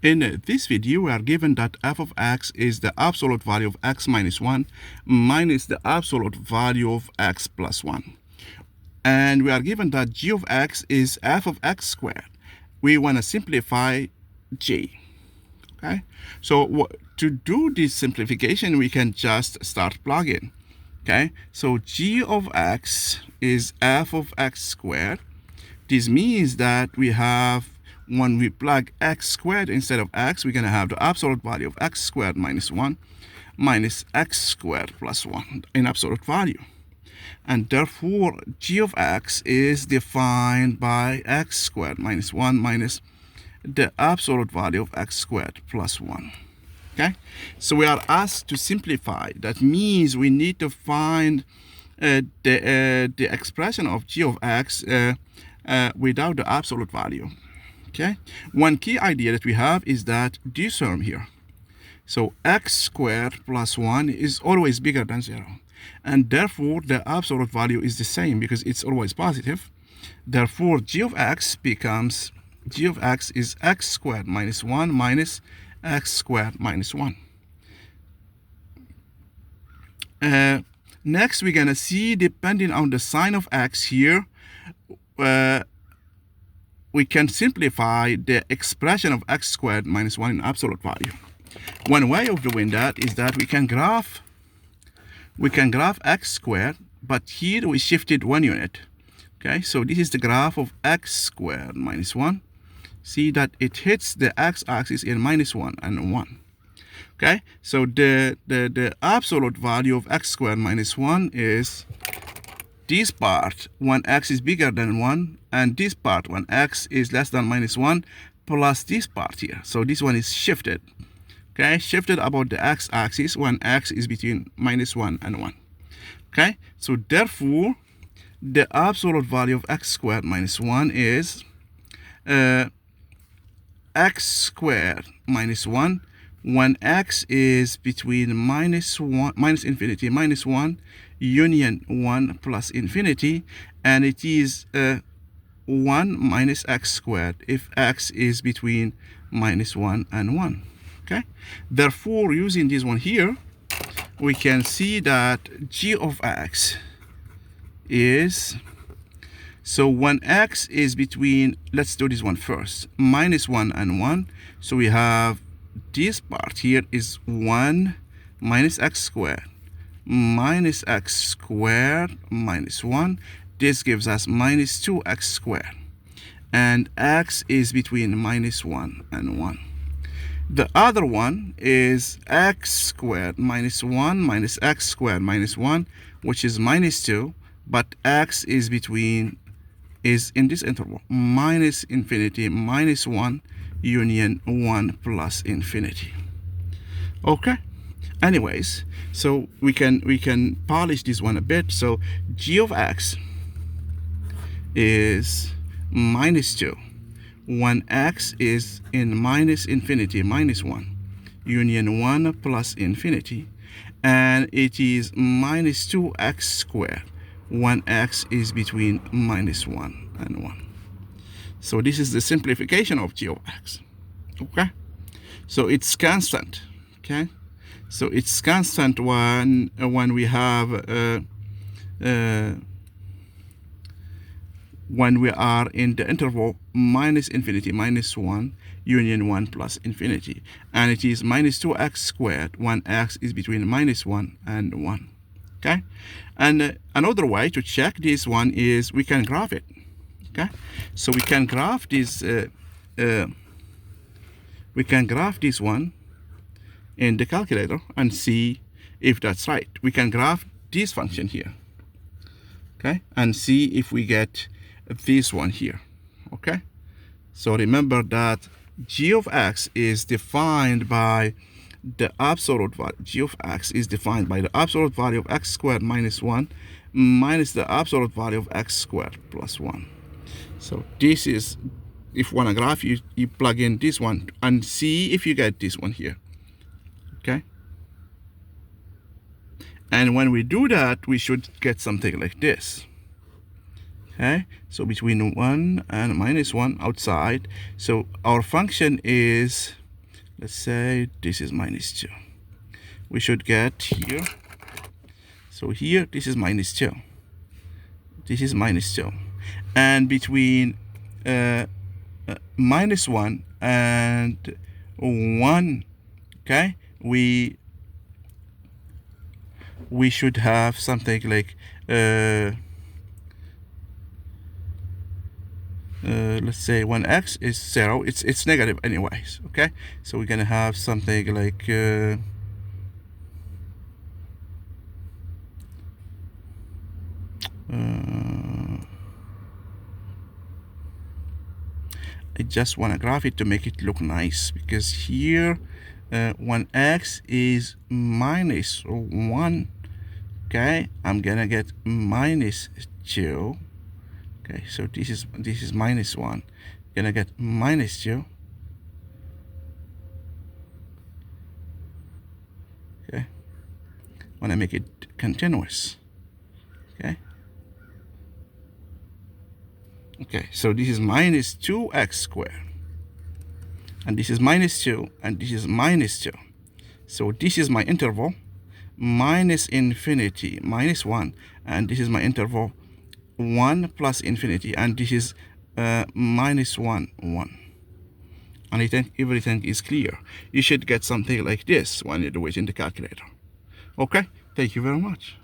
In this video, we are given that f of x is the absolute value of x minus 1 minus the absolute value of x plus 1. And we are given that g of x is f of x squared. We want to simplify g. Okay? So to do this simplification, we can just start plugging. Okay? So g of x is f of x squared. This means that we have, when we plug x squared instead of x, we're going to have the absolute value of x squared minus 1 minus x squared plus 1 in absolute value. And therefore, g of x is defined by x squared minus 1 minus the absolute value of x squared plus 1. Okay? So we are asked to simplify. That means we need to find the expression of g of x without the absolute value. Okay, one key idea that we have is that this term here, so x squared plus 1 is always bigger than 0, and therefore the absolute value is the same because it's always positive. Therefore g of x becomes, g of x is x squared minus 1 minus x squared minus 1. Next, we're gonna see, depending on the sign of x here, we can simplify the expression of x squared minus 1 in absolute value. One way of doing that is that we can graph x squared, but here we shifted 1 unit. Okay, so this is the graph of x squared minus 1. See that it hits the x-axis in minus 1 and 1. Okay, so the absolute value of x squared minus 1 is this part when x is bigger than 1, and this part when x is less than minus 1, plus this part here. So this one is shifted. Okay, shifted about the x-axis when x is between minus 1 and 1. Okay, so therefore, the absolute value of x squared minus 1 is x squared minus 1 when x is between minus infinity, minus 1, union 1 plus infinity, and it is 1 minus x squared if x is between minus 1 and 1. Okay, therefore, using this one here, we can see that g of x is, so when x is between, let's do this one first, minus 1 and 1, so we have this part here is 1 minus x squared minus x squared minus 1. This gives us minus 2x squared. And x is between minus 1 and 1. The other one is x squared minus 1 minus x squared minus 1, which is minus 2, but x is between, is in this interval, minus infinity, minus 1, union 1 plus infinity. Okay? Anyways, so we can polish this one a bit. So g of x is minus 2 when x is in minus infinity, minus 1, union 1 plus infinity, and it is minus 2x squared when x is between minus 1 and 1. So this is the simplification of g of x. Okay? So it's constant. Okay? So it's constant when we have when we are in the interval minus infinity, minus 1, union 1 plus infinity. And it is minus 2x squared when x is between minus 1 and 1. Okay? And another way to check this one is we can graph it. Okay? So we can graph this one in the calculator and see if that's right. We can graph this function here, okay, and see if we get this one here. Okay, so remember that g of x is defined by the absolute value. G of x is defined by the absolute value of x squared minus 1 minus the absolute value of x squared plus 1. So this is, if you want to graph, you plug in this one and see if you get this one here. Okay, and when we do that, we should get something like this. Okay, so between 1 and minus 1 outside. So our function is let's say this is minus 2. We should get here. So here, this is minus 2. This is minus 2. And between minus 1 and 1, okay, we should have something like let's say when x is 0, it's negative anyways, okay? So we're gonna have something like I just want to graph it to make it look nice, because here when x is minus 1, okay, I'm gonna get minus 2. Okay, so this is minus 1, gonna get minus 2. Okay, want to make it continuous. Okay, so this is minus 2x squared, and this is minus 2, and this is minus 2. So this is my interval, minus infinity, minus 1, and this is my interval, 1 plus infinity, and this is minus 1, 1. And I think everything is clear. You should get something like this when you do it in the calculator. Okay, thank you very much.